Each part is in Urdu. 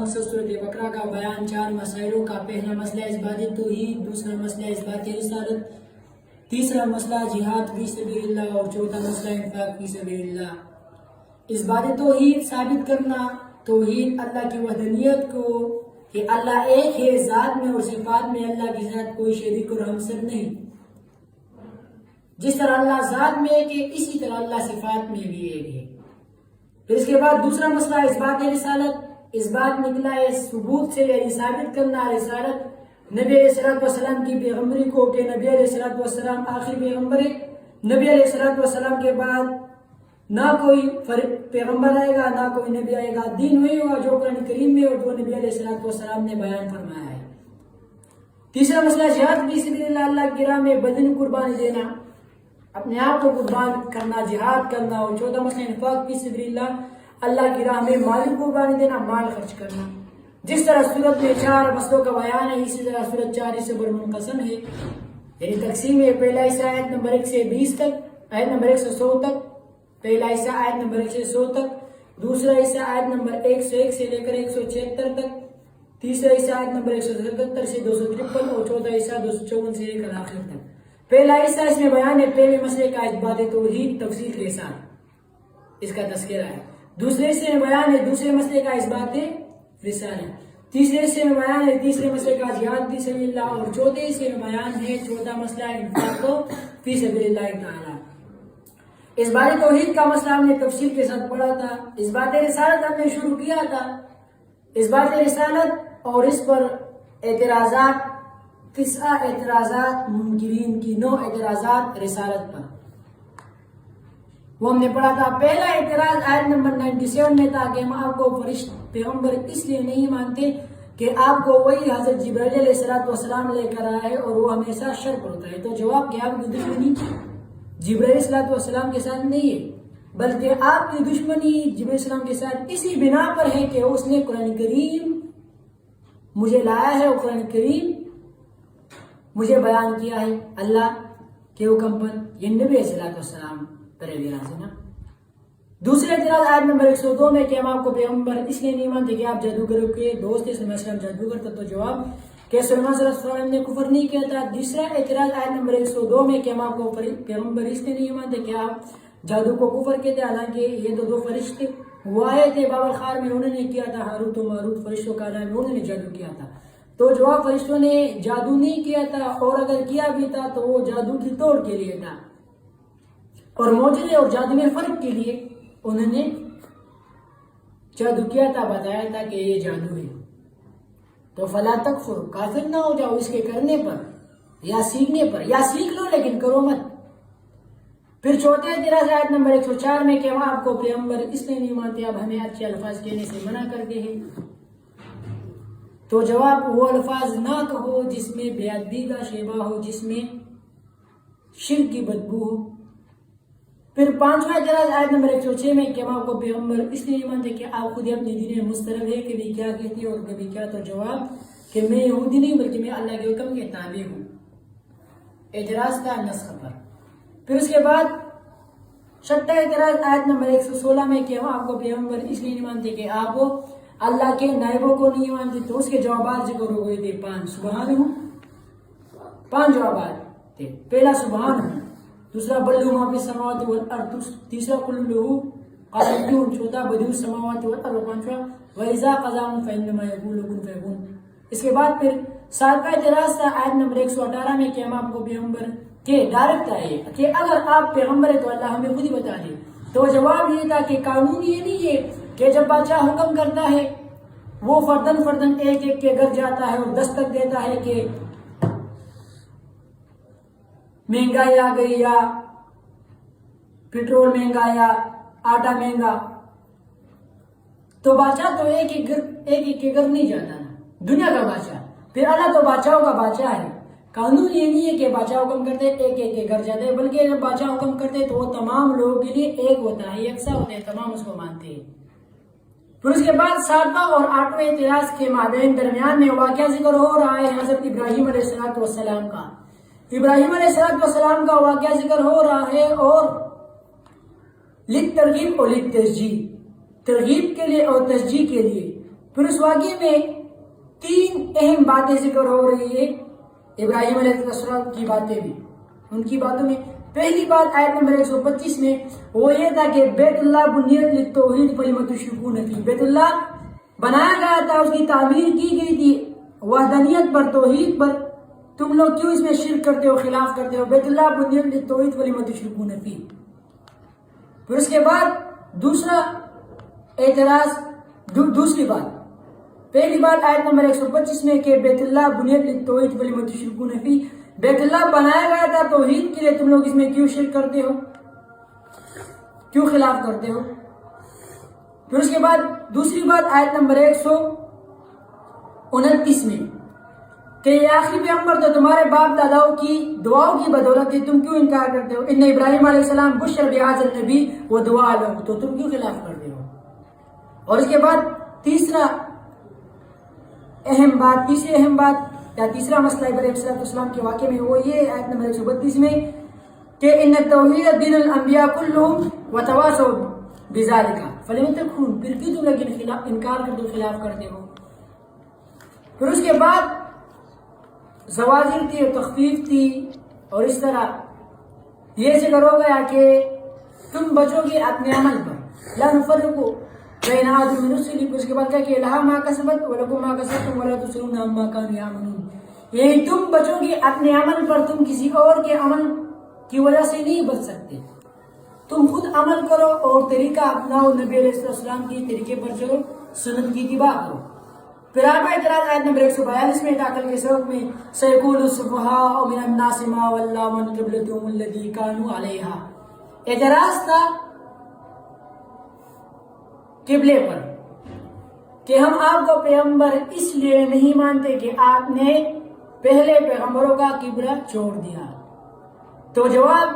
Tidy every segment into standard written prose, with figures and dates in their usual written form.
مقصد صورت بقرہ کا بیان 4 مسائلوں کا۔ پہلا مسئلہ اثبات توحید، دوسرا مسئلہ اثبات رسالت، تیسرا مسئلہ جہاد فی سبیل اللہ اور چوتھا مسئلہ انفاق فی سبیل اللہ۔ اثبات توحید ثابت کرنا، توحید اللہ کی وحدانیت کو کہ اللہ ایک ہے، ذات میں اور صفات میں اللہ کے ساتھ کوئی شریک اور ہمسر نہیں۔ جس طرح اللہ ذات میں ایک ہے اسی طرح اللہ صفات میں بھی ایک ہے۔ پھر اس کے بعد دوسرا مسئلہ اثبات رسالت، اثبات نکلا ہے ثبوت سے، یعنی ثابت کرنا رسالت نبی علیہ السلام کی پیغمبری کو کہ نبی علیہ السلام آخری پیغمبر ہے۔ نبی علیہ السلام کے بعد نہ کوئی پیغمبر آئے گا نہ کوئی نبی آئے گا، دین وہی ہوگا جو قرآن کریم میں اور جو نبی علیہ السلام نے بیان فرمایا ہے۔ تیسرا مسئلہ جہاد فی سبیل اللہ، اللہ کی راہ میں بدن قربانی دینا، اپنے آپ کو قربان کرنا، جہاد کرنا۔ اور چوتھا مسئلہ انفاق فی سبیل اللہ، اللہ کی راہ میں مال قربانی دینا، مال خرچ کرنا۔ جس طرح سورت میں 4 مسئلوں کا بیان ہے اسی طرح سورت 4 حصوں پر منقسم ہے، یعنی تقسیم ہے۔ پہلا حصہ آیت نمبر 1 سے 20 تک، آیت نمبر 100 تک، پہلا حصہ آیت نمبر 1 سے 100 تک، دوسرا حصہ آیت نمبر 101 سے لے کر 176 تک، تیسرا حصہ آیت نمبر 177 سے 253 اور چوتھا حصہ 254 سے لے کر آخر تک۔ پہلا حصہ اس میں بیان ہے پہلے مسئلے کا اثبات توحید تفصیل کے ساتھ، اس کا تذکرہ ہے۔ دوسرے حصے میں بیان ہے دوسرے مسئلے کا اثبات رسالت، تیسرے حصے میں بیان ہے تیسرے مسئلے کا جہاد فی سبیل اللہ اور چوتھے حصے میں بیان ہے چوتھا مسئلہ انفاق فی سبیل اللہ تعالی۔ اثبات توحید کا مسئلہ ہم نے تفصیل کے ساتھ پڑھا تھا۔ اثبات رسالت ہم نے شروع کیا تھا۔ اثبات رسالت اور اس پر اعتراضات، 9 اعتراضات منکرین کی، 9 اعتراضات رسالت پر، وہ ہم نے پڑھا تھا۔ پہلا اعتراض آیت نمبر 97 میں تھا کہ ہم آپ کو پیغمبر اس لیے نہیں مانتے کہ آپ کو وہی حضرت جبرائیل علیہ السلام لے کر آئے اور وہ ہمیشہ شر کرتا ہے۔ تو جواب کہ آپ کی دشمنی جبرائیل علیہ السلام کے ساتھ نہیں ہے، بلکہ آپ کی دشمنی جبرائیل علیہ السلام کے ساتھ اسی بنا پر ہے کہ اس نے قرآن کریم مجھے لایا ہے اور قرآن کریم مجھے بیان کیا ہے اللہ کے حکم پر، یہ نبی علیہ السلام پر اعتراض ہے نا۔ دوسرے اعتراض آیت نمبر 102 میں کہ ہم آپ کو پیغمبر اس لیے نہیں مانتے کہ آپ جادوگروں کے دوست ہیں، سلیمان علیہ السلام جادوگر تھا۔ تو جواب کہ سلیمان علیہ السلام نے کفر نہیں کیا تھا۔ تیسرا اعتراض آیت نمبر 102 میں کہ ہم آپ کو پیغمبر اس لیے نہیں مانتے کہ آپ جادو کو کفر کہتے ہیں، حالانکہ یہ تو 2 فرشتے وہ آئے تھے بابل خار میں، انہوں نے کیا تھا، ہاروت و ماروت فرشتوں کا نام، انہوں نے جادو کیا تھا۔ تو جواب فرشتوں نے جادو نہیں کیا تھا، اور اگر کیا بھی تھا تو وہ جادو کی توڑ کے لیے تھا، اور معجزے اور جادو میں فرق کے لیے انہوں نے جادو کیا تھا، بتایا تھا کہ یہ جادو ہے۔ تو فلا تکفر، کافر نہ ہو جاؤ اس کے کرنے پر یا سیکھنے پر، یا سیکھ لو لیکن کرو مت۔ پھر چوتھے اعتراض آیت نمبر 104 میں کہ ہم آپ کو پیغمبر اس لیے نہیں مانتے، اب ہمیں اچھے الفاظ کہنے سے منع کرتے ہیں۔ تو جواب وہ الفاظ نہ کہو جس میں بے ادبی کا شیبہ ہو، جس میں شرک کی بدبو ہو۔ پھر پانچواں اعتراض آیت نمبر 106 میں کہ ہم آپ کو پیغمبر اس لیے نہیں مانتے کہ آپ خود اپنے دین میں مضطرب ہے، کبھی کیا کہتی اور کبھی کیا۔ تو جواب کہ میں یہودی نہیں بلکہ میں اللہ کے حکم کے تابع ہوں۔ اعتراض تھا نسخ پر۔ پھر اس کے بعد چھٹا اعتراض آیت نمبر 116 میں کہ ہم آپ کو پیغمبر اس لیے نہیں مانتے کہ آپ اللہ کے نائبوں کو نہیں مانتے۔ تو اس کے جوابات ذکر ہو گئے تھے 5 سبحان ہوں، 5 جوابات تھے۔ پہلا سبحان ہوں، دوسرا بلو ما فی السماوات والارض، تیسرا قل لہو قانتون، چوتھا بدیع السماوات والارض، اور پانچواں وَإِذَا قَضَىٰ أَمْرًا فَإِنَّمَا يَقُولُ له كُن فَيَكُونُ۔ اس کے بعد پھر ساتواں اعتراض تھا آیت نمبر 118 میں کہ ہم آپ کو پیغمبر کے ڈائریکٹ آئے کہ اگر آپ پیغمبر ہے تو اللہ ہمیں خود ہی بتا دے۔ تو جواب یہ تھا کہ قانون یہ نہیں ہے کہ جب بادشاہ حکم کرتا ہے وہ فردن فردن ایک ایک کے گھر جاتا ہے اور دستک دیتا ہے کہ مہنگائی آ گئی، یا پٹرول مہنگا، یا آٹا مہنگا۔ تو بادشاہ تو ایک ایک کے گھر نہیں جاتا نا، دنیا کا بادشاہ۔ پھر اللہ تو بادشاہوں کا بادشاہ ہے۔ قانون یہ نہیں ہے کہ بادشاہ حکم کرتے ایک ایک کے گھر جاتے ہیں، بلکہ جب بادشاہ حکم کرتے تو وہ تمام لوگوں کے لیے ایک ہوتا ہے، یکساں ہوتے ہیں، تمام اس کو مانتے ہیں۔ پھر اس کے بعد 7واں اور 8ویں اعتراض کے مابین درمیان میں واقعہ ذکر ہو رہا ہے حضرت ابراہیم علیہ السلام کا۔ ابراہیم علیہ السلام کا واقعہ ذکر ہو رہا ہے، اور للترغیب اور للتشجیع، ترغیب کے لیے اور تشجیع کے لیے۔ پھر اس واقعے میں 3 اہم باتیں ذکر ہو رہی ہے، ابراہیم علیہ السلام کی باتیں بھی، ان کی باتوں میں پہلی بات آیت نمبر 125 میں وہ یہ تھا کہ بیت اللہ بنیت للتوحید فلم تشرکون فیہ، بیت اللہ بنایا گیا تھا، اس کی تعمیر کی گئی تھی وحدانیت پر، توحید پر، تم لوگ کیوں اس میں شرک کرتے ہو، خلاف کرتے ہو؟ بیت اللہ بنیت للتوحید فلم تشرکون فیہ۔ پھر اس کے بعد دوسرا اعتراض، دوسری بات، پہلی بات آیت نمبر 125 میں کہ بیت اللہ بنیت للتوحید فلم تشرکون فیہ، بیت اللہ بنایا گیا تھا توحید کے لیے، تم لوگ اس میں کیوں شرک کرتے ہو، کیوں خلاف کرتے ہو؟ پھر اس کے بعد دوسری بات آیت نمبر 129 میں کہ یہ آخری پیغمبر تو تمہارے باپ داداؤں کی دعاؤں کی بدولت ہے، تم کیوں انکار کرتے ہو؟ ان ابراہیم علیہ السلام بشر بہذا النبی ودعا له، تو تم کیوں خلاف کرتے ہو؟ اور اس کے بعد تیسری اہم بات یا تیسرا مسئلہ ابراہیم علیہ السلام کے واقعے میں وہ یہ آیت نمبر 132 میں کہ ان التوحید دین الانبیاء کلهم وتواصوا بذلک فلم تکفرون، پھر کیوں تم لوگ انکار کرتے ہو، خلاف کرتے ہو؟ پھر اس کے بعد زواجر تھی اور تخفیف تھی، اور اس طرح یہ ذکر ہو گیا کہ تم بچو گے اپنے عمل پر، لا نفرق بین احد من رسلی، اس کے بعد کہا کہ لہا ما کسبت ولکم ما کسبتم ولا تسألون عما كانوا يعملون، یہی تم بچو گے اپنے عمل پر، تم کسی اور کے عمل کی وجہ سے نہیں بچ سکتے، تم خود عمل کرو اور طریقہ اپناؤ، نبی علیہ السلام کی طریقے پر چلو، سنت کی اتباع کرو۔ پھر آپ اعتراض آیت نمبر 142 میں داخل کے سبق میں سیقول السفہاء من الناس ما ولاهم عن قبلتهم التي كانوا عليها، اعتراض تھا قبلے پر کہ ہم آپ کو پیغمبر اس لیے نہیں مانتے کہ آپ نے پہلے پیغمبروں کا قبلہ چھوڑ دیا، تو جواب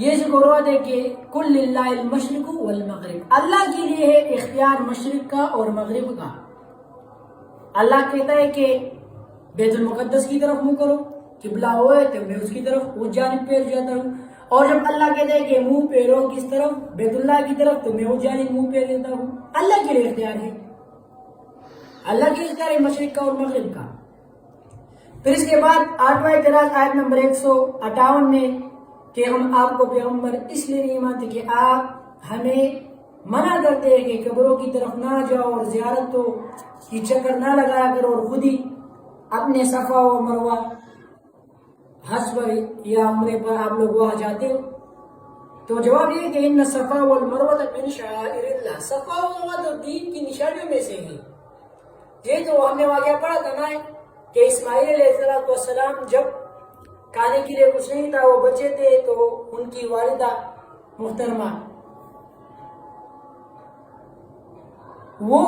یہ ذکر ہوا تھا کہ کل للہ المشرق والمغرب، اللہ کے لیے ہے اختیار مشرق کا اور مغرب کا۔ اللہ کہتا ہے کہ بیت المقدس کی طرف منہ کرو، قبلہ ہوئے تو میں اس کی طرف اس جانب پھیر جاتا ہوں، اور جب اللہ کہتا ہے کہ منہ پھیرو کس طرف، بیت اللہ کی طرف، تو میں اس جانب منہ پھیر دیتا ہوں۔ اللہ کے لیے اختیار ہے، اللہ کے اختیار ہے مشرق کا اور مغرب کا۔ پھر اس کے بعد 8واں اعتراض آیت نمبر 158 میں کہ ہم آپ کو پیغمبر اس لیے نہیں مانتے کہ آپ ہمیں منع کرتے ہیں کہ قبروں کی طرف نہ جاؤ اور زیارتوں کی چکر نہ لگایا کرو، اور خود ہی اپنے صفا و مروہ حج پر یا عمرے پر آپ لوگ وہاں جاتے ہو۔ تو جواب یہ کہ ان صفا والمروہ من شعائر اللہ، صفا و مروہ تو دین کی نشانیوں میں سے ہے۔ یہ تو ہم نے واقعہ پڑھا تھا نا کہ اسماعیل علیہ السلام جب کھانے کے لیے کچھ نہیں تھا، وہ بچے تھے، تو ان کی والدہ محترمہ وہ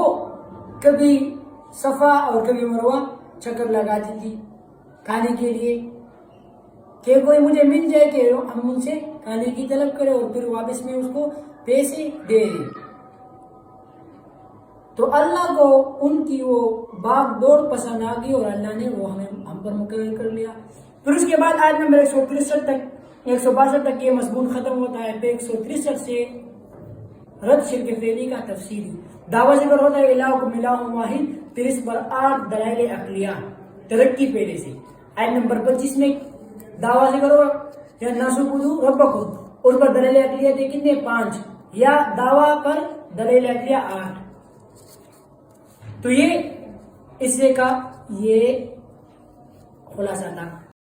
کبھی صفا اور کبھی مروہ چکر لگاتی تھی کھانے کے لیے کہ کوئی مجھے مل جائے کہ ہم ان سے کھانے کی طلب کرے اور پھر واپس میں اس کو پیسے دے دیں۔ تو اللہ کو ان کی وہ باغ دوڑ پسند آ گئی اور اللہ نے وہ ہم پر مقرر کر لیا۔ پھر اس کے بعد آیت نمبر 162 تک یہ مضمون ختم ہوتا ہے، پھر 163 سے رد شرک فعلی کا تفصیلی دعویٰ ذکر ہوتا ہے الہکم الہ واحد، پھر اس پر 8 دلائل عقلیہ ترقی پہلے سے۔ آیت نمبر 25 میں دعویٰ ذکر ہوا یا ناسبدو ربکم، اس پر دلائل عقلیہ تھے کتنے؟ 5، یا دعویٰ پر دلائل عقلیہ 8۔ تو یہ اس سے کا یہ خلاصہ تھا۔